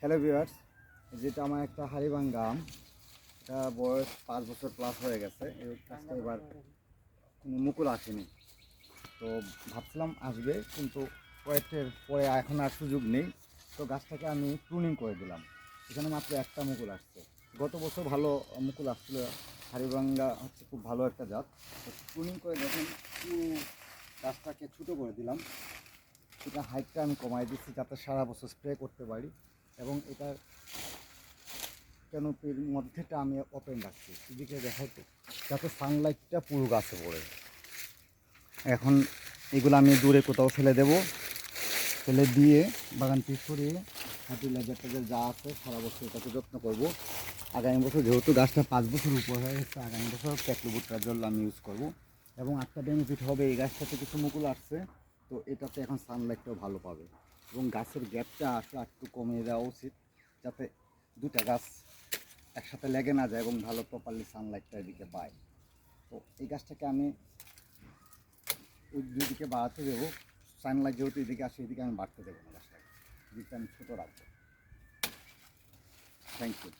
Hello viewers, যেটা আমার একটা হাড়িভাঙ্গা আম, এটা বয়স 5 বছর প্লাস হয়ে গেছে। এই গাছটা এবার কোনো মুকুল আসেনি, তো ভাবছিলাম আসবে, কিন্তু কয়েকটার পরে এখন আর সুযোগ নেই। তো গাছটাকে আমি প্রুনিং করে দিলাম। এখানে মাত্র একটা মুকুল আসছে। গত বছর ভালো মুকুল আসছিল। হাড়িভাঙ্গা হচ্ছে খুব ভালো একটা জাত। তো প্রুনিং করে দেখেন পুরো গাছটাকে ছোটো করে দিলাম। এটা হাইটটা আমি কমাই দিচ্ছি যাতে সারা বছর স্প্রে করতে পারি, এবং এটার ক্যানোপির মধ্যেটা আমি ওপেন রাখছি, এদিকে দেখাই তো, যাতে সানলাইটটা পুরো গাছে পড়ে। এখন এগুলো আমি দূরে কোথাও ফেলে দেব, ফেলে দিয়ে বাগানটি সরিয়ে ফার্টিলাইজার টাইজার যা আছে সারা বছর এটাকে যত্ন করব। আগামী বছর যেহেতু গাছটা 5 বছর উপর হয়ে গেছে, আগামী বছর প্যাকলোবুট্রার জল আমি ইউজ করব। এবং একটা বেনিফিট হবে, এই গাছটাতে কিছু মুকুল আসছে, তো এটাতে এখন সানলাইটটাও ভালো পাবে। এবং গাছের গ্যাপটা আসলে একটু কমিয়ে দেওয়া উচিত, যাতে দুটা গাছ একসাথে লেগে না যায় এবং ভালো প্রপারলি সানলাইটটা এদিকে পায়। তো এই গাছটাকে আমি ওই দুদিকে বাড়াতে দেবো। সানলাইট যেহেতু এদিকে আসে, এদিকে আমি বাড়তে দেবো না গাছটাকে, এদিকে আমি ছোটো রাখবো। Thank you.